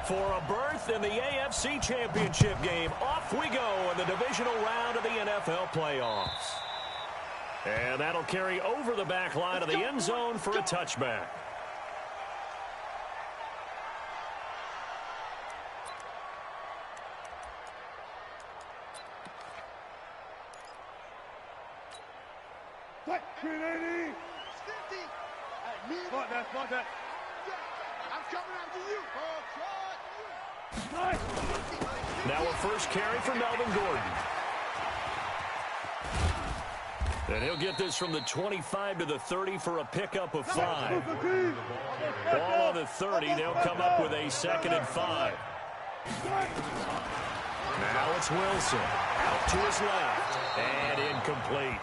For a berth in the AFC Championship game, off we go in the divisional round of the NFL playoffs. And that'll carry over the back line of the end zone for a touchback. Spot that. I'm coming after you. Now a first carry for Melvin Gordon. And he'll get this from the 25 to the 30 for a pickup of 5. Ball on the 30. They'll come up with a 2nd and 5. Now it's Wilson. Out to his left. And incomplete.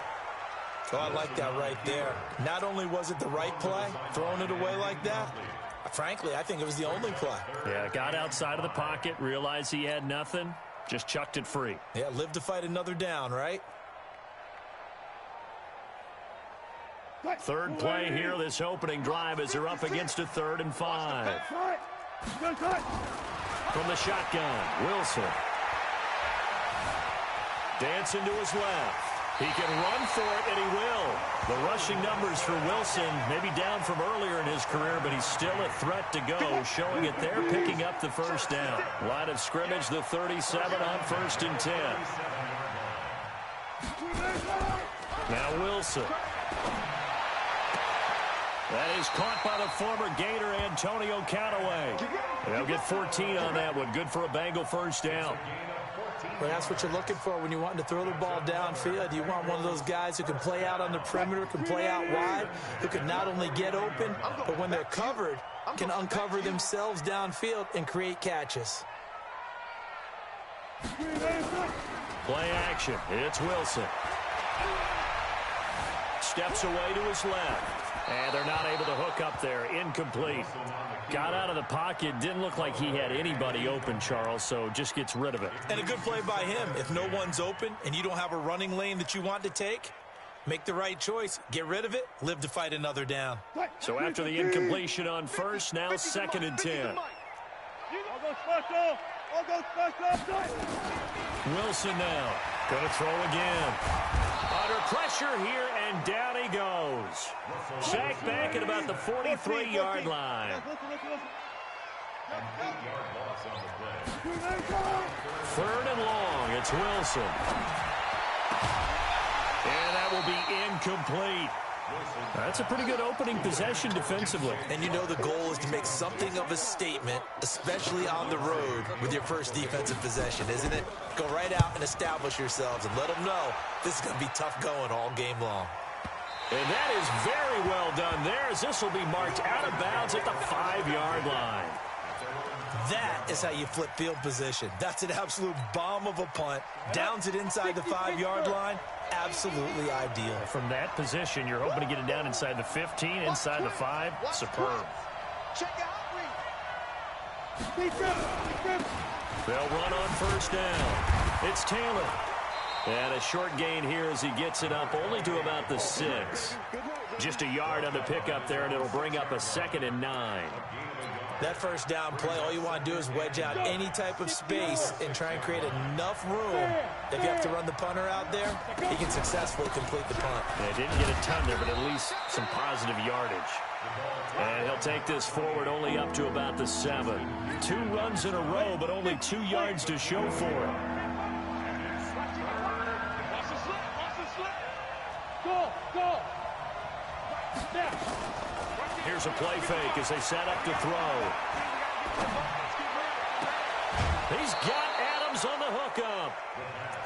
Oh, I like that right there. Not only was it the right play, throwing it away like that, frankly, I think it was the only play. Yeah, got outside of the pocket, realized he had nothing, just chucked it free. Yeah, live to fight another down, right? Third play here, this opening drive as they're up against a 3rd and 5. From the shotgun, Wilson. Dancing to his left. He can run for it, and he will. The rushing numbers for Wilson, maybe down from earlier in his career, but he's still a threat to go, showing it there, picking up the first down. Line of scrimmage, the 37 on 1st and 10. Now Wilson. That is caught by the former Gator, Antonio Callaway. They'll get 14 on that one. Good for a Bengal first down. Well, that's what you're looking for when you're wanting to throw the ball downfield. You want one of those guys who can play out on the perimeter, can play out wide, who can not only get open, but when they're covered, can uncover themselves downfield and create catches. Play action. It's Wilson. Steps away to his left. And they're not able to hook up there. Incomplete. Got out of the pocket. Didn't look like he had anybody open, Charles, so just gets rid of it. And a good play by him. If no one's open and you don't have a running lane that you want to take, make the right choice. Get rid of it. Live to fight another down. So after the incompletion on first, now 2nd and 10. Wilson now. Going to throw again. Under pressure here, and down he goes. Sacked back at about the 43-yard line. 3rd and long. It's Wilson. And that will be incomplete. That's a pretty good opening possession defensively. And you know the goal is to make something of a statement, especially on the road with your first defensive possession, isn't it? Go right out and establish yourselves and let them know this is going to be tough going all game long. And that is very well done there, as this will be marked out of bounds at the 5-yard line. That is how you flip field position. That's an absolute bomb of a punt. Downs it inside the 5-yard line. Absolutely ideal. From that position, you're hoping to get it down inside the 15, inside the 5. Superb. They'll run on first down. It's Taylor. And a short gain here as he gets it up only to about the 6. Just a yard on the pickup there, and it'll bring up a 2nd and 9. That first down play, all you want to do is wedge out any type of space and try and create enough room. If you have to run the punter out there, he can successfully complete the punt. They didn't get a ton there, but at least some positive yardage. And he'll take this forward only up to about the 7. 2 runs in a row, but only 2 yards to show for it. Here's a play fake as they set up to throw. He's got Adams on the hookup.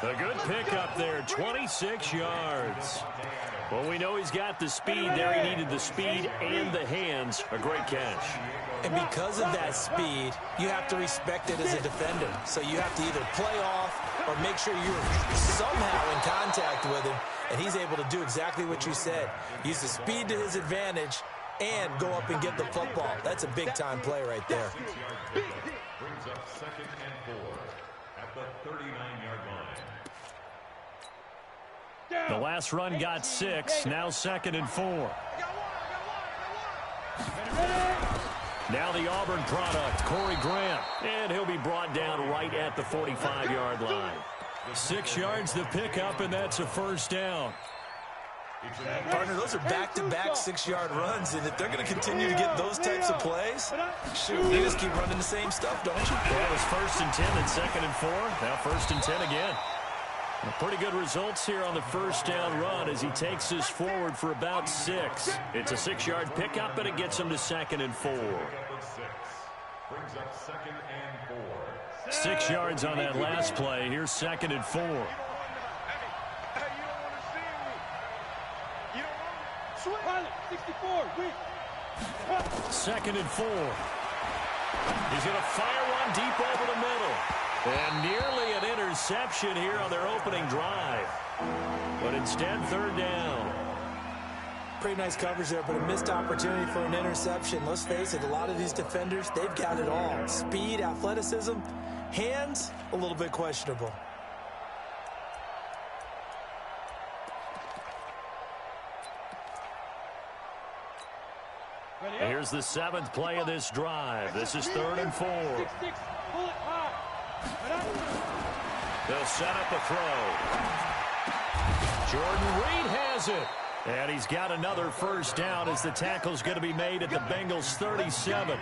A good pickup there, 26 yards. Well, we know he's got the speed there. He needed the speed and the hands. A great catch. And because of that speed, you have to respect it as a defender. So you have to either play off or make sure you're somehow in contact with him. And he's able to do exactly what you said. Use the speed to his advantage and go up and get the football. That's a big-time play right there. Brings up 2nd and 4 at the 39-yard line. The last run got 6. Now 2nd and 4. Now the Auburn product, Corey Grant. And he'll be brought down right at the 45-yard line. 6 yards the pickup, and that's a first down. Partner, those are back-to-back 6-yard runs, and if they're going to continue to get those types of plays, shoot, you just keep running the same stuff, don't you? That was 1st and 10 and 2nd and 4. Now 1st and 10 again. Pretty good results here on the first down run as he takes us forward for about 6. It's a 6-yard pickup, and it gets him to 2nd and 4. Brings up 2nd and 4. 6 yards on that last play. Here's 2nd and 4. Pilot, 64, wait. 2nd and 4. He's going to fire one deep over the middle. And nearly an interception here on their opening drive. But instead, 3rd down. Pretty nice coverage there, but a missed opportunity for an interception. Let's face it, a lot of these defenders, they've got it all. Speed, athleticism, hands, a little bit questionable. Here's the 7th play of this drive. This is 3rd and 4. They'll set up a throw. Jordan Reed has it. And he's got another first down as the tackle's going to be made at the Bengals 37.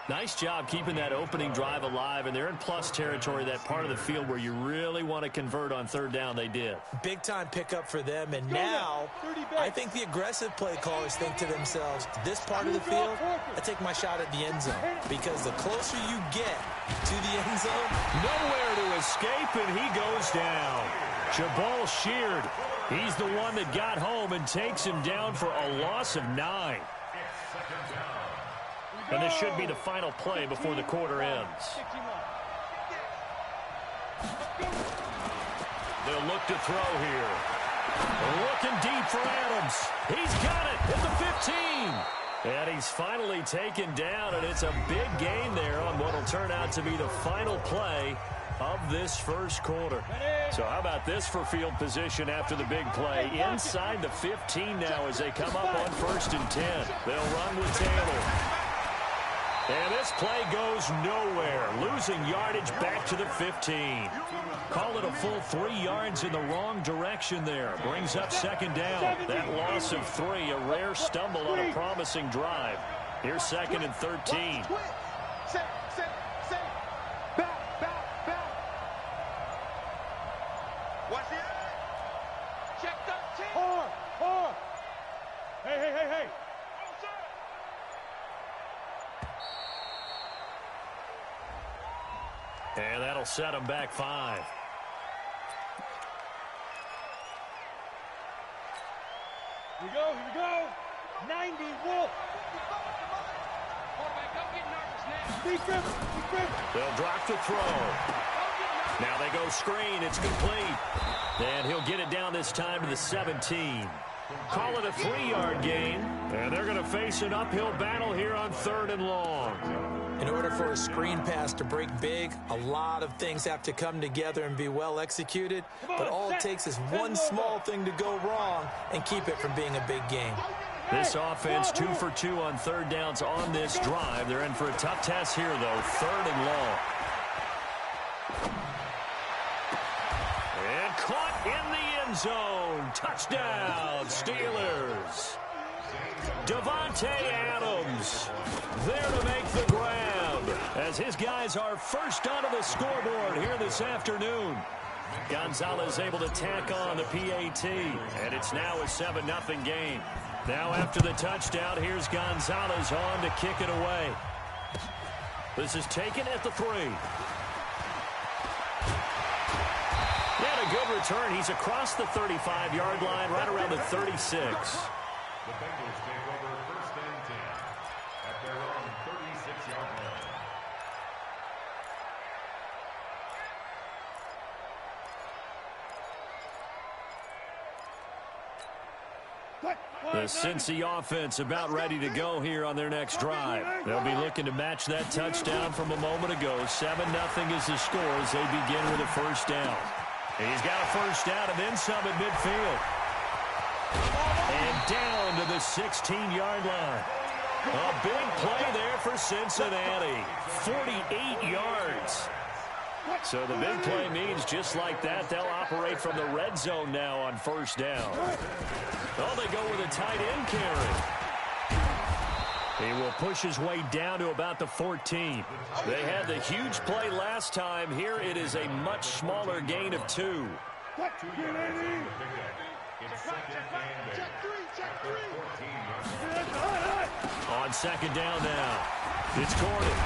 Nice job keeping that opening drive alive, and they're in plus territory, that part of the field where you really want to convert on 3rd down. They did. Big-time pickup for them, and now I think the aggressive play callers think to themselves, this part of the field, I take my shot at the end zone, because the closer you get to the end zone, nowhere to escape, and he goes down. Jabal Sheard, he's the one that got home and takes him down for a loss of 9. And this should be the final play before the quarter ends. They'll look to throw here. Looking deep for Adams. He's got it at the 15. And he's finally taken down, and it's a big gain there on what will turn out to be the final play of this first quarter. So how about this for field position after the big play? Inside the 15 now as they come up on 1st and 10. They'll run with Taylor. And this play goes nowhere. Losing yardage back to the 15. Call it a full 3 yards in the wrong direction there. Brings up 2nd down. That loss of 3, a rare stumble on a promising drive. Here's 2nd and 13. Watch it. Check 13. Four. Hey. And that'll set him back 5. Here we go. 90, Wolf. Quarterback, don't get nervous now. They'll drop the throw. Now they go screen. It's complete. And he'll get it down this time to the 17. Call it a 3-yard gain. And they're going to face an uphill battle here on 3rd and long. In order for a screen pass to break big, a lot of things have to come together and be well executed. But all it takes is one small thing to go wrong and keep it from being a big game. This offense 2 for 2 on 3rd downs on this drive. They're in for a tough test here, though. 3rd and long. And caught in the end zone. Touchdown, Steelers. Devontae Adams there to make the grab as his guys are first onto the scoreboard here this afternoon. Gonzalez able to tack on the PAT, and it's now a 7-0 game. Now after the touchdown, here's Gonzalez on to kick it away. This is taken at the 3. And a good return. He's across the 35-yard line, right around the 36. The Bengals take over 1st and 10 at their own 36-yard line. The Cincy offense about ready to go here on their next drive. They'll be looking to match that touchdown from a moment ago. 7-0 is the score as they begin with a first down. He's got a first down and then some at midfield. And down to the 16-yard line. A big play there for Cincinnati. 48 yards. So the big play means just like that, they'll operate from the red zone now on first down. Oh, they go with a tight end carry. He will push his way down to about the 14. They had the huge play last time. Here it is a much smaller gain of 2. On second down now, it's Gordon.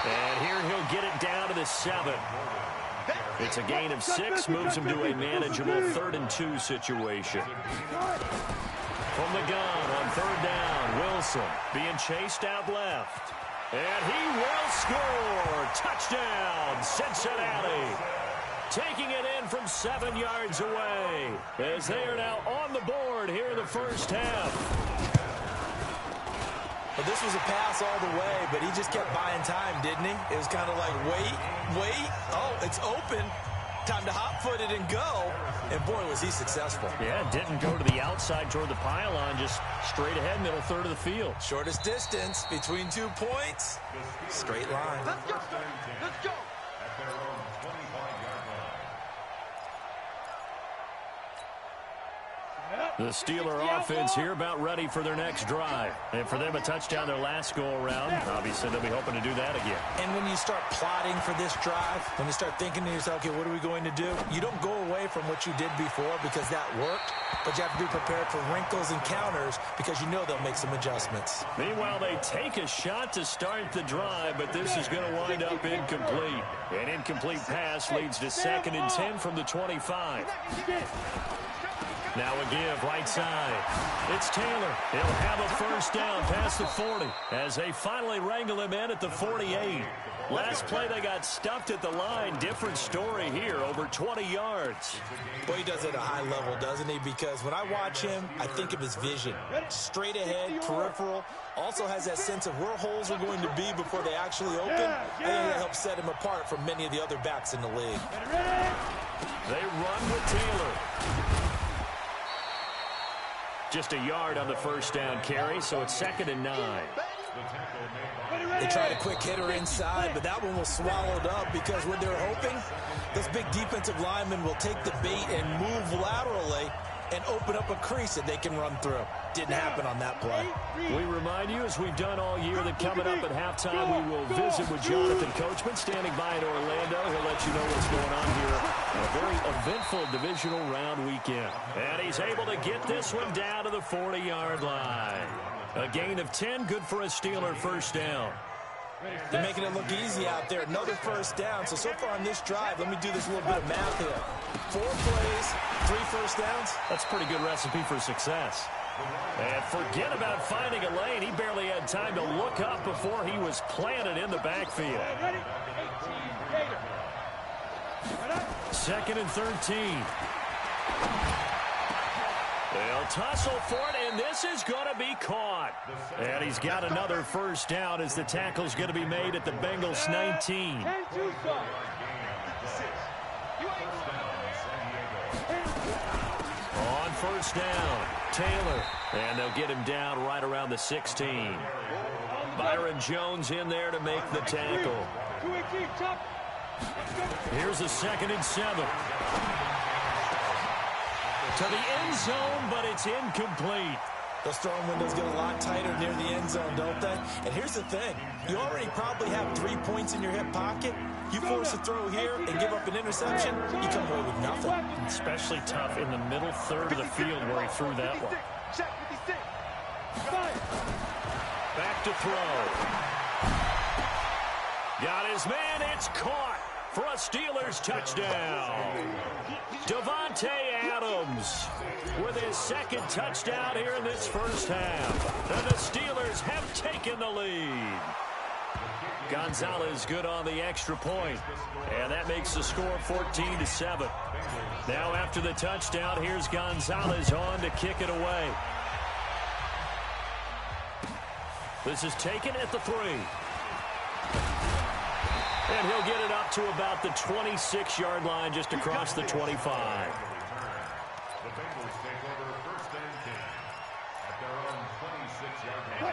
And here he'll get it down to the 7. It's a gain of 6, moves him to a manageable 3rd and 2 situation. From the gun on third down, Wilson being chased out left. And he will score. Touchdown, Cincinnati. Taking it in from 7 yards away as they are now on the board here in the first half. Well, this was a pass all the way, but he just kept buying time, didn't he? It was kind of like, wait. Oh, it's open. Time to hot-foot it and go. And, boy, was he successful. Yeah, didn't go to the outside toward the pylon, just straight ahead, middle third of the field. Shortest distance between 2 points. Straight line. Let's go. Let's go. At their own 25-yard line. The Steeler offense here about ready for their next drive. And for them, a touchdown their last go-around. Obviously, they'll be hoping to do that again. And when you start plotting for this drive, when you start thinking to yourself, okay, what are we going to do? You don't go away from what you did before because that worked, but you have to be prepared for wrinkles and counters because you know they'll make some adjustments. Meanwhile, they take a shot to start the drive, but this is going to wind up incomplete. An incomplete pass leads to 2nd and 10 from the 25. Now a give, right side. It's Taylor. He'll have a first down past the 40 as they finally wrangle him in at the 48. Last play, they got stuffed at the line. Different story here, over 20 yards. Boy, he does it at a high level, doesn't he? Because when I watch him, I think of his vision. Straight ahead, peripheral. Also has that sense of where holes are going to be before they actually open. I think that helps set him apart from many of the other backs in the league. They run with Taylor. Just a yard on the first down carry, so it's 2nd and 9. They tried a quick hitter inside, but that one was swallowed up because what they're hoping, those big defensive linemen will take the bait and move laterally and open up a crease that they can run through. Didn't happen on that play. We remind you, as we've done all year, that coming up at halftime, we will visit with Jonathan Coachman standing by in Orlando. He'll let you know what's going on here. A very eventful divisional round weekend. And he's able to get this one down to the 40-yard line. A gain of 10, good for a Steeler first down. They're making it look easy out there. Another first down. So far on this drive, let me do this little bit of math here. 4 plays, 3 first downs. That's a pretty good recipe for success. And forget about finding a lane. He barely had time to look up before he was planted in the backfield. 2nd and 13. They'll tussle for it, and this is going to be caught. And he's got another first down as the tackle's going to be made at the Bengals 19. On first down, Taylor. And they'll get him down right around the 16. Byron Jones in there to make the tackle. Here's a 2nd and 7. To the end zone, but it's incomplete. Those throwing windows get a lot tighter near the end zone, don't they? And here's the thing. You already probably have 3 points in your hip pocket. You force a throw here and give up an interception, you come away with nothing. Especially tough in the middle third of the field where he threw that one. Back to throw. Got his man. It's caught for a Steelers touchdown. Davante Adams with his 2nd touchdown here in this first half. And the Steelers have taken the lead. Gonzalez good on the extra point. And that makes the score 14-7. Now after the touchdown, here's Gonzalez on to kick it away. This is taken at the 3. And he'll get it up to about the 26-yard line just across the 25. The Bengals take over 1st and 10 at their own 26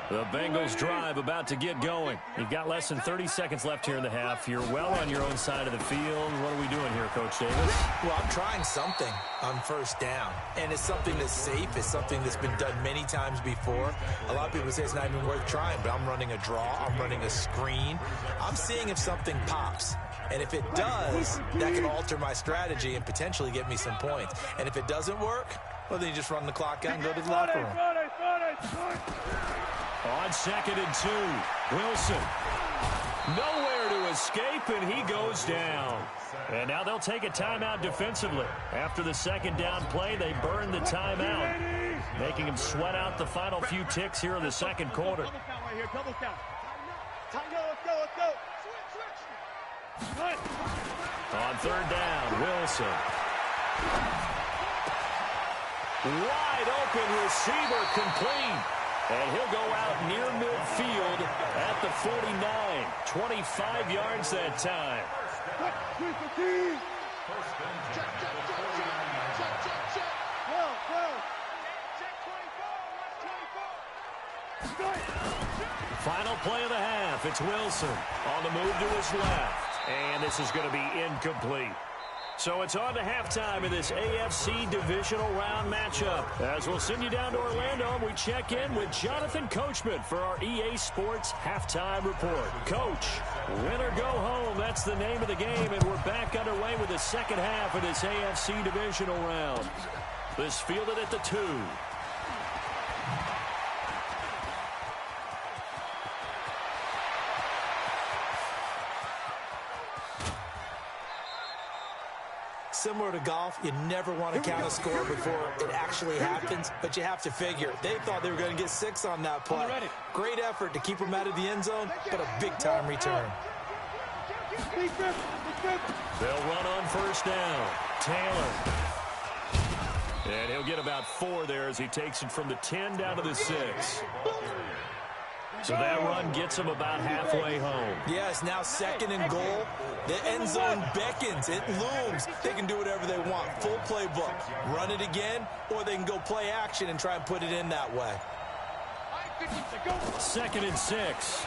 The Bengals drive about to get going. You've got less than 30 seconds left here in the half. You're well on your own side of the field. What are we doing here, Coach Davis? Well, I'm trying something on first down, and it's something that's safe. It's something that's been done many times before. A lot of people say it's not even worth trying, but I'm running a draw. I'm running a screen. I'm seeing if something pops. And if it does, that can alter my strategy and potentially get me some points. And if it doesn't work, well, then you just run the clock out and go to the locker room. On 2nd and 2, Wilson. Nowhere to escape, and he goes down. And now they'll take a timeout defensively. After the second down play, they burn the timeout, making him sweat out the final few ticks here in the second quarter. Double count right here, double count. Let's go. On 3rd down, Wilson. Wide open receiver complete. And he'll go out near midfield at the 49. 25 yards that time. Final play of the half. It's Wilson on the move to his left. And this is going to be incomplete. So it's on to halftime in this AFC divisional round matchup. As we'll send you down to Orlando, we check in with Jonathan Coachman for our EA Sports Halftime Report. Coach, win or go home, that's the name of the game, and we're back underway with the second half of this AFC divisional round. This fielded at the 2. Similar to golf, you never want to count a score before it actually happens, but you have to figure. They thought they were going to get 6 on that play. Great effort to keep them out of the end zone, but a big-time return. They'll run on first down. Taylor. And he'll get about 4 there as he takes it from the 10 down to the 6. So that run gets him about halfway home. Yes, now 2nd and goal. The end zone beckons. It looms. They can do whatever they want. Full playbook. Run it again, or they can go play action and try and put it in that way. 2nd and 6.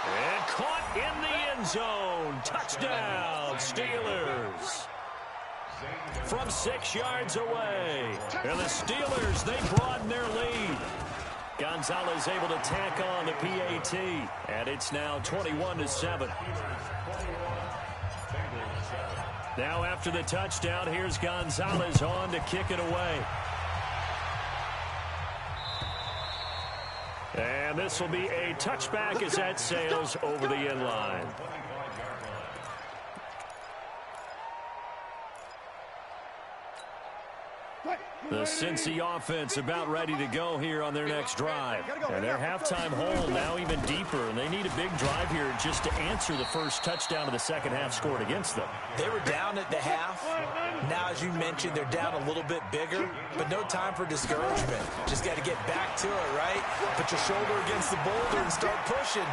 And caught in the end zone. Touchdown, Steelers. From 6 yards away. And the Steelers, they broaden their lead. Gonzalez able to tack on the PAT, and it's now 21-7. Now after the touchdown, here's Gonzalez on to kick it away. And this will be a touchback as that sails over the end line. The Cincy offense about ready to go here on their next drive. And their halftime hole now even deeper, and they need a big drive here just to answer the first touchdown of the second half scored against them. They were down at the half. Now, as you mentioned, they're down a little bit bigger, but no time for discouragement. Just got to get back to it, right? Put your shoulder against the boulder and start pushing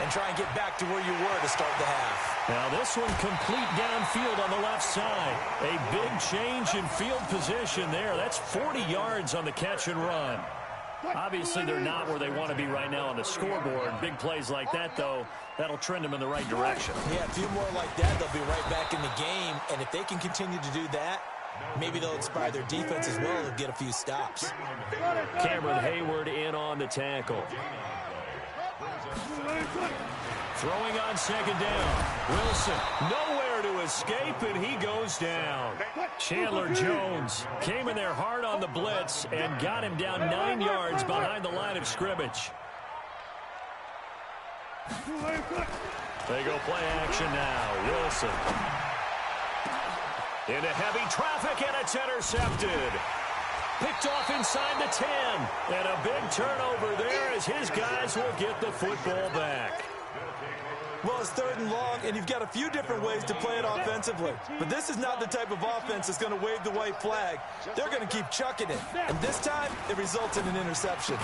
and try and get back to where you were to start the half. Now this one complete downfield on the left side. A big change in field position there. That's 40 yards on the catch and run. Obviously, they're not where they want to be right now on the scoreboard. Big plays like that, though, that'll trend them in the right direction. Yeah, a few more like that, they'll be right back in the game. And if they can continue to do that, maybe they'll inspire their defense as well and get a few stops. Cameron Hayward in on the tackle. Throwing on second down. Wilson nowhere to escape, and he goes down. Chandler Jones came in there hard on the blitz and got him down 9 yards behind the line of scrimmage. They go play action now. Wilson into heavy traffic, and it's intercepted. Picked off inside the 10. And a big turnover there as his guys will get the football back. Well, it's 3rd and long, and you've got a few different ways to play it offensively. But this is not the type of offense that's going to wave the white flag. They're going to keep chucking it. And this time, it results in an interception.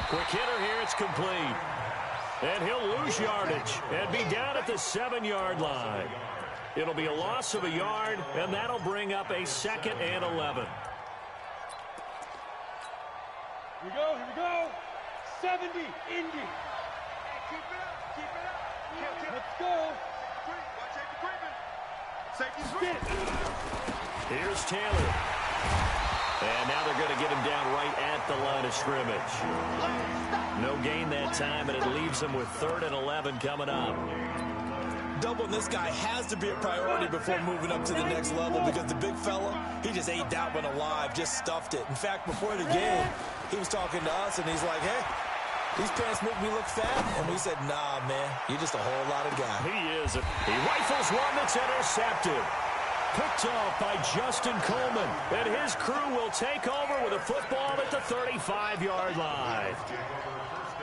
Quick hitter here, it's complete. And he'll lose yardage and be down at the 7-yard line. It'll be a loss of a yard, and that'll bring up a 2nd and 11. Here we go. 70, Indy. Keep it up. Let's go. Watch safety creeping. Safety's ready. Here's Taylor. And now they're going to get him down right at the line of scrimmage. No gain that time, and it leaves them with 3rd and 11 coming up. Doubling this guy has to be a priority before moving up to the next level because the big fella, he just ate that one alive, just stuffed it. In fact, before the game, he was talking to us, and he's like, hey, these pants make me look fat. And we said, nah, man, you're just a whole lot of guy. He is. He rifles one that's intercepted. Picked off by Justin Coleman. And his crew will take over with a football at the 35-yard line.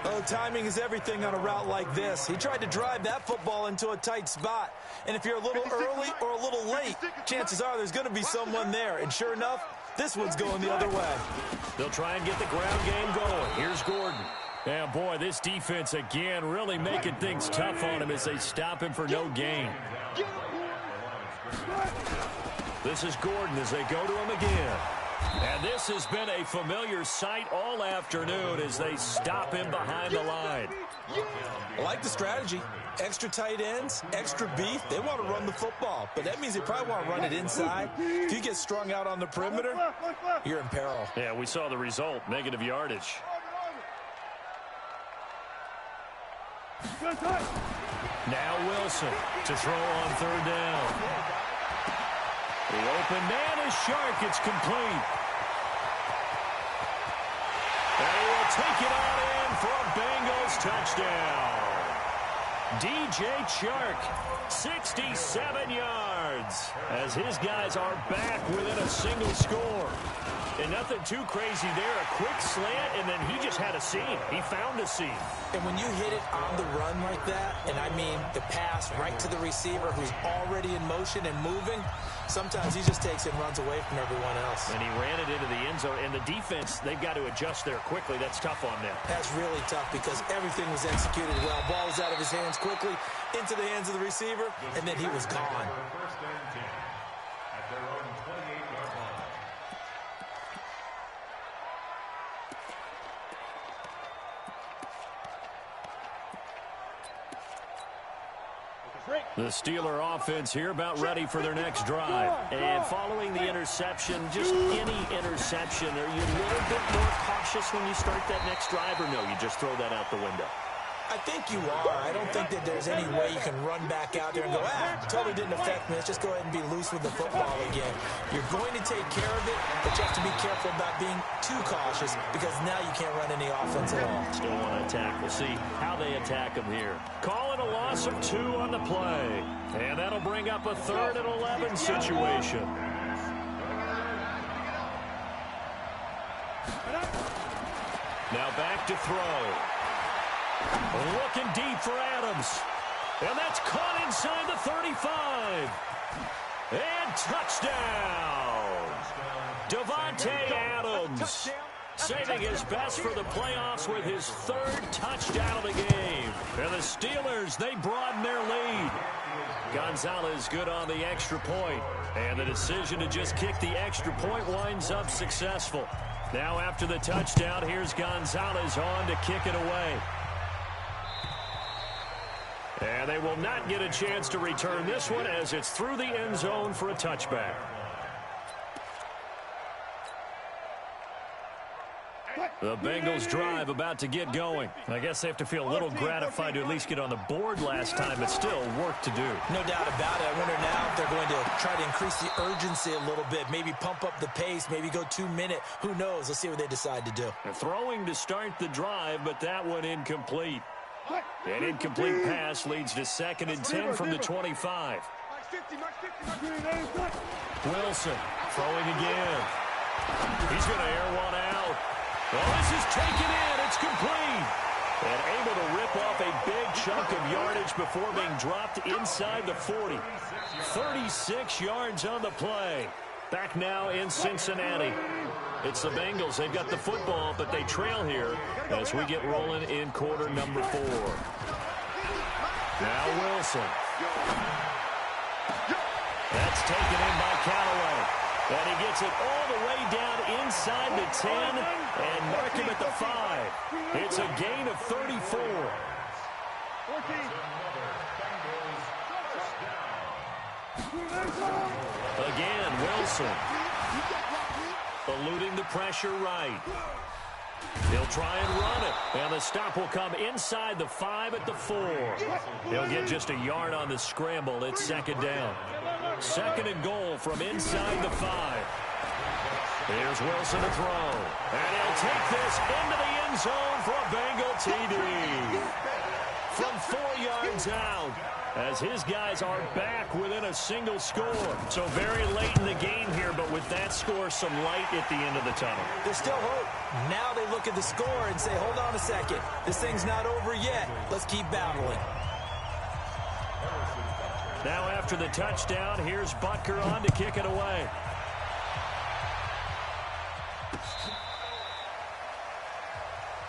Oh, timing is everything on a route like this. He tried to drive that football into a tight spot. And if you're a little early or a little late, chances are there's going to be someone there. And sure enough, this one's going the other way. They'll try and get the ground game going. Here's Gordon. And, boy, this defense, again, really making things tough on him as they stop him for no gain. This is Gordon as they go to him again. And this has been a familiar sight all afternoon as they stop him behind the line. I like the strategy. Extra tight ends, extra beef. They want to run the football, but that means they probably want to run it inside. If you get strung out on the perimeter, you're in peril. Yeah, we saw the result, negative yardage. Now Wilson to throw on 3rd down. The open man is Shark. It's complete. And he will take it out in for a Bengals touchdown. DJ Chark, 67 yards, as his guys are back within a single score. And nothing too crazy there. A quick slant, and then he just had a seam. He found a seam. And when you hit it on the run like that, and I mean the pass right to the receiver who's already in motion and moving, sometimes he just takes it and runs away from everyone else. And he ran it into the end zone. And the defense, they've got to adjust there quickly. That's tough on them. That's really tough because everything was executed well. Ball was out of his hands quickly, into the hands of the receiver, and then he was gone. First and 10 at their own 28-yard line. The Steeler offense here about ready for their next drive. And following the interception, just any interception, are you a little bit more cautious when you start that next drive, or no, you just throw that out the window? I think you are. I don't think that there's any way you can run back out there and go, totally didn't affect me. Let's just go ahead and be loose with the football again. You're going to take care of it, but you have to be careful about being too cautious because now you can't run any offense at all. Still want to attack. We'll see how they attack him here. Call it a loss of 2 on the play. And that'll bring up a 3rd and 11 situation. Now back to throw. Looking deep for Adams. And that's caught inside the 35. And touchdown. Devontae Adams saving his best for the playoffs with his 3rd touchdown of the game. And the Steelers, they broaden their lead. Gonzalez good on the extra point. And the decision to just kick the extra point winds up successful. Now after the touchdown, here's Gonzalez on to kick it away. And they will not get a chance to return this one as it's through the end zone for a touchback. The Bengals drive about to get going. I guess they have to feel a little gratified to at least get on the board last time, but still work to do. No doubt about it. I wonder now if they're going to try to increase the urgency a little bit, maybe pump up the pace, maybe go 2-minute. Who knows? Let's see what they decide to do. They're throwing to start the drive, but that one incomplete. An incomplete pass leads to 2nd and 10 from the 25. Wilson throwing again. He's going to air one out. Well, this is taken in. It's complete. And able to rip off a big chunk of yardage before being dropped inside the 40. 36 yards on the play. Back now in Cincinnati. It's the Bengals. They've got the football, but they trail here as we get rolling in quarter number 4. Now Wilson. That's taken in by Callaway. And he gets it all the way down inside the 10 and mark him at the 5. It's a gain of 34. 14. Again, Wilson. Eluding the pressure right. He'll try and run it. And the stop will come inside the 5 at the 4. He'll get just a yard on the scramble. It's second down. Second and goal from inside the 5. Here's Wilson to throw. And he'll take this into the end zone for a Bengal TD. From 4 yards out, as his guys are back within a single score. So very late in the game here, but with that score, some light at the end of the tunnel. There's still hope. Now they look at the score and say, hold on a second. This thing's not over yet. Let's keep battling. Now after the touchdown, here's Butker on to kick it away.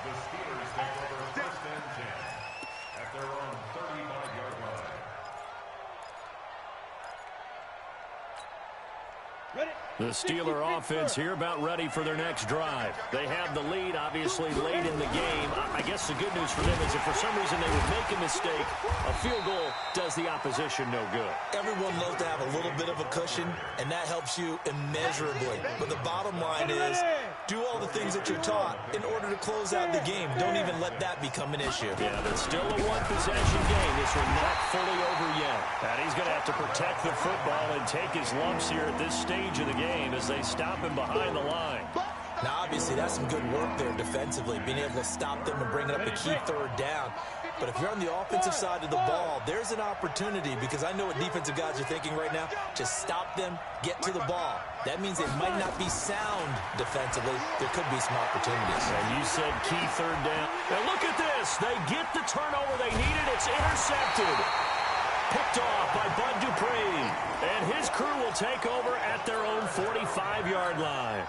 The Steelers take over first and 10 at their own 35-yard line. The Steeler offense here about ready for their next drive. They have the lead, obviously, late in the game. I guess the good news for them is if for some reason they would make a mistake, a field goal does the opposition no good. Everyone loves to have a little bit of a cushion, and that helps you immeasurably. But the bottom line is, do all the things that you're taught in order to close out the game. Don't even let that become an issue. Yeah, but still a one-possession game. This one not fully over yet. And he's going to have to protect the football and take his lumps here at this stage of the game as they stop him behind the line. Now, obviously, that's some good work there defensively, being able to stop them and bring it up a key third down. But if you're on the offensive side of the ball, there's an opportunity, because I know what defensive guys are thinking right now. Just stop them, get to the ball. That means they might not be sound defensively. There could be some opportunities. And you said key third down. Now look at this. They get the turnover they needed. It's intercepted. Picked off by Bud Dupree. And his crew will take over at their own 45-yard line.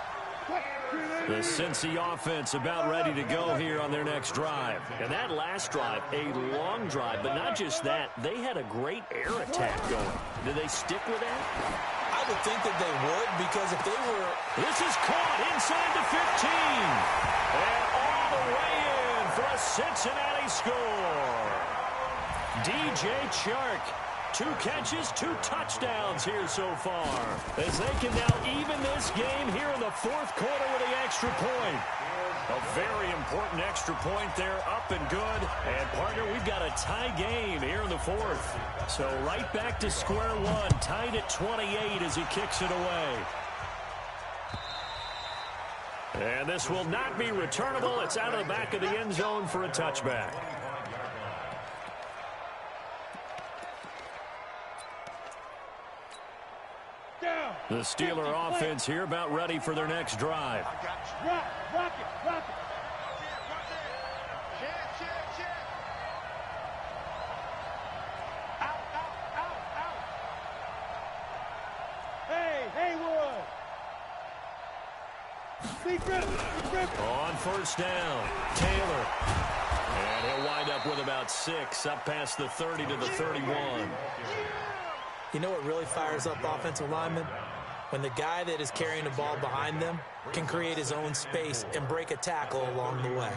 The Cincy offense about ready to go here on their next drive. And that last drive, a long drive, but not just that. They had a great air attack going. Do they stick with that? I would think that they would, because if they were... This is caught inside the 15. And all the way in for a Cincinnati score. DJ Chark. 2 catches, 2 touchdowns here so far, as they can now even this game here in the fourth quarter with the extra point. A very important extra point there, up and good. And, partner, we've got a tie game here in the fourth. So right back to square one, tied at 28 as he kicks it away. And this will not be returnable. It's out of the back of the end zone for a touchback. The Steeler offense here about ready for their next drive. Rock it. Out. Hey, Haywood. On first down, Taylor. And he'll wind up with about 6, up past the 30 to the 31. You know what really fires up offensive linemen? When the guy that is carrying the ball behind them can create his own space and break a tackle along the way.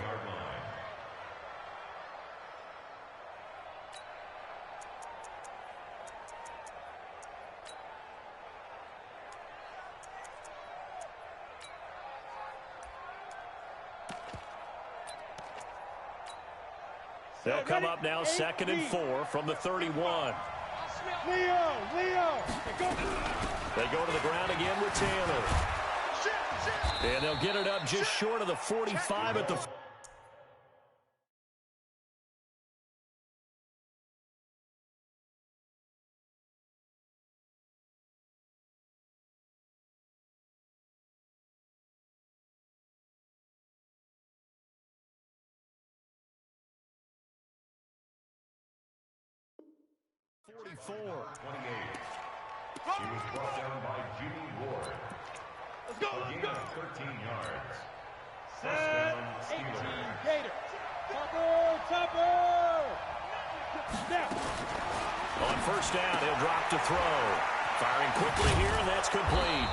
They'll come up now 2nd and 4 from the 31. Leo. They go to the ground again with Taylor. And they'll get it up just short of the 45 at the... He was brought down by Jimmy Ward. Let's go. Gain of 13 yards. Set. 18. Gator. Topper. Now. On first down, he'll drop to throw. Firing quickly here, and that's complete.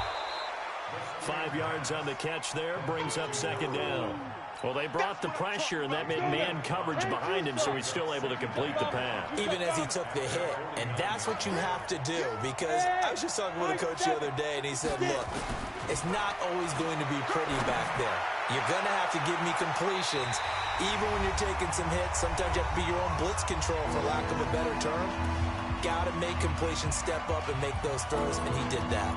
5 yards on the catch there, brings up second down. Well, they brought the pressure, and that meant man coverage behind him, so he's still able to complete the pass. Even as he took the hit, and that's what you have to do, because I was just talking with a coach the other day, and he said, look, it's not always going to be pretty back there. You're going to have to give me completions. Even when you're taking some hits, sometimes you have to be your own blitz control, for lack of a better term. Got to make completions, step up, and make those throws, and he did that.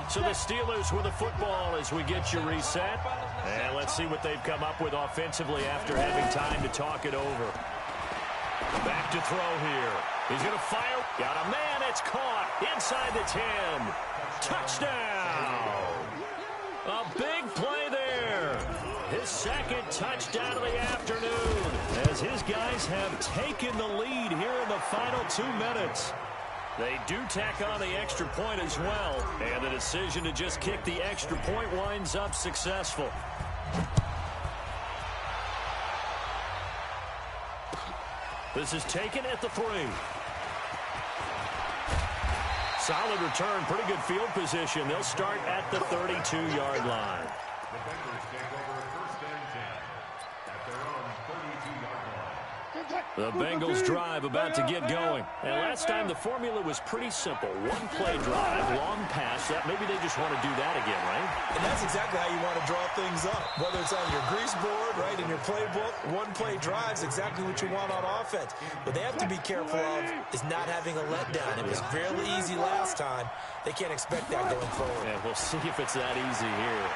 So the Steelers with the football as we get you reset. And let's see what they've come up with offensively after having time to talk it over. Back to throw here. He's going to fire. Got a man. It's caught inside the 10. Touchdown. A big play there. His second touchdown of the afternoon as his guys have taken the lead here in the final 2 minutes. They do tack on the extra point as well, and the decision to just kick the extra point winds up successful. This is taken at the 3. Solid return, pretty good field position. They'll start at the 32-yard line. The Bengals take over first and 10 at their own 32-yard line. The Bengals drive about to get going. And last time the formula was pretty simple. One play drive, long pass. That maybe they just want to do that again, right? And that's exactly how you want to draw things up. Whether it's on your grease board, right, in your playbook, one play drive is exactly what you want on offense. What they have to be careful of is not having a letdown. It was fairly easy last time. They can't expect that going forward. Yeah, we'll see if it's that easy here.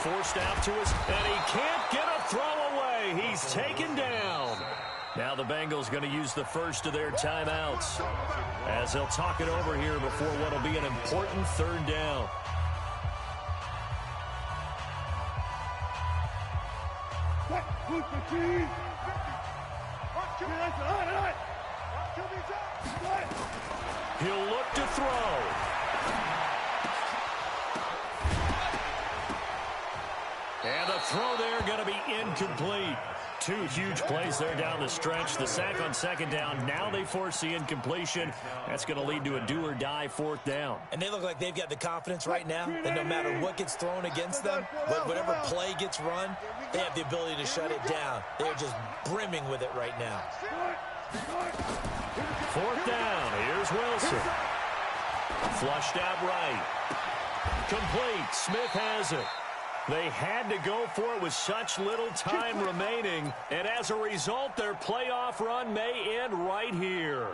Forced out to us, and he can't get a throw away. He's taken down. Now the Bengals going to use the first of their timeouts as they'll talk it over here before what will be an important 3rd down. He'll look to throw. And the throw there going to be incomplete. 2 huge plays there down the stretch. The sack on 2nd down. Now they force the incompletion. That's going to lead to a do-or-die 4th down. And they look like they've got the confidence right now that no matter what gets thrown against them, whatever play gets run, they have the ability to shut it down. They're just brimming with it right now. 4th down. Here's Wilson. Flushed out right. Complete. Smith has it. They had to go for it with such little time remaining, and as a result, their playoff run may end right here.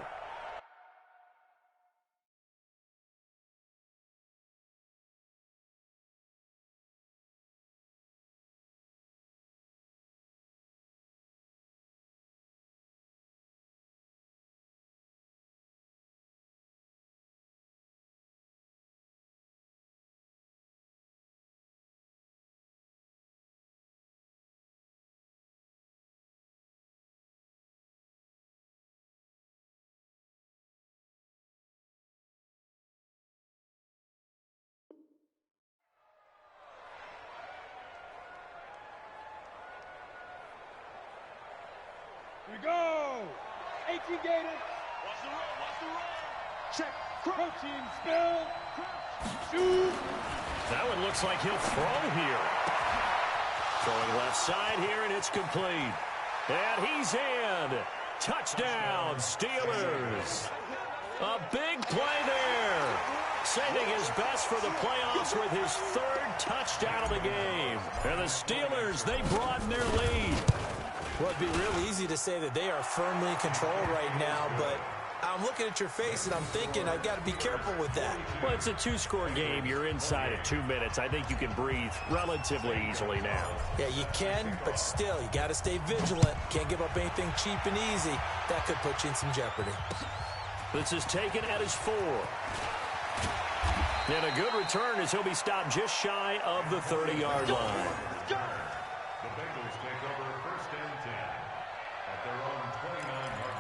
Here we go. 18 Gators. What's the roll? Check. Protein spill. Shoot. That one looks like he'll throw here. Throwing left side here, and it's complete. And he's in. Touchdown, Steelers. A big play there. Saving his best for the playoffs with his 3rd touchdown of the game. And the Steelers, they broaden their lead. Well, it'd be real easy to say that they are firmly in control right now, but I'm looking at your face and I'm thinking I've got to be careful with that. Well, it's a 2-score game. You're inside of 2 minutes. I think you can breathe relatively easily now. Yeah, you can, but still, you got to stay vigilant. Can't give up anything cheap and easy. That could put you in some jeopardy. This is taken at his 4. And a good return as he'll be stopped just shy of the 30-yard line. The Bengals take over first and 10 at their own 29-yard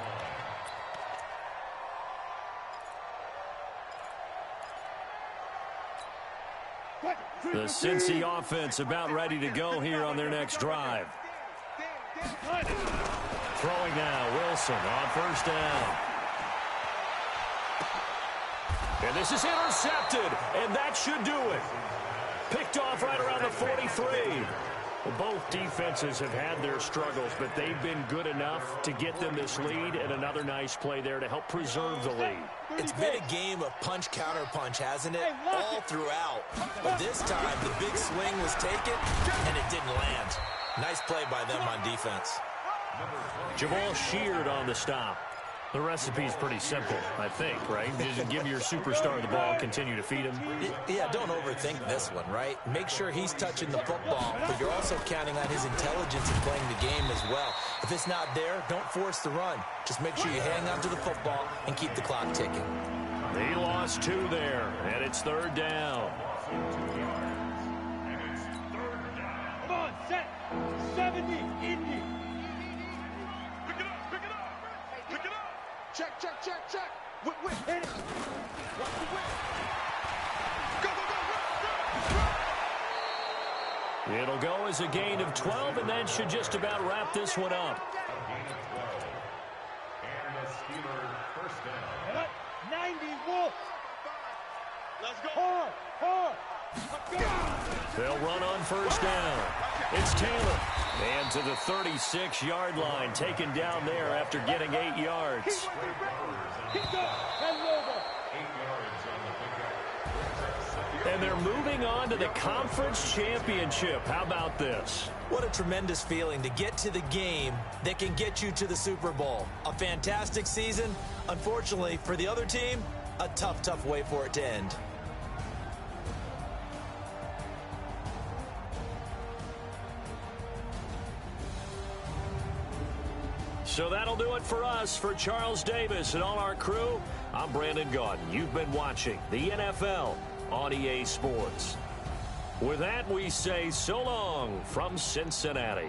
line. The Cincy offense about ready to go here on their next drive. Throwing now, Wilson on first down. And this is intercepted, and that should do it. Picked off right around the 43. Well, both defenses have had their struggles, but they've been good enough to get them this lead, and another nice play there to help preserve the lead. It's been a game of punch-counter-punch, hasn't it? All throughout. But this time, the big swing was taken, and it didn't land. Nice play by them on defense. Jamal Sheard on the stop. The recipe's pretty simple, I think, right? Just give your superstar the ball, continue to feed him. Yeah, don't overthink this one, right? Make sure he's touching the football, but you're also counting on his intelligence in playing the game as well. If it's not there, don't force the run. Just make sure you hang on to the football and keep the clock ticking. He lost 2 there, and it's third down. Come on, set. 70, Indy. Check. Whip. Hit it. Watch the whip. Go. It'll go as a gain of 12, and that should just about wrap this one up. And the Steelers first down. 90 Wolf. Let's go. Hard. They'll run on first down. It's Taylor. And to the 36-yard line, taken down there after getting 8 yards. And they're moving on to the conference championship. How about this? What a tremendous feeling to get to the game that can get you to the Super Bowl. A fantastic season. Unfortunately, for the other team, a tough way for it to end. So that'll do it for us. For Charles Davis and all our crew, I'm Brandon Gaudin. You've been watching the NFL on EA Sports. With that, we say so long from Cincinnati.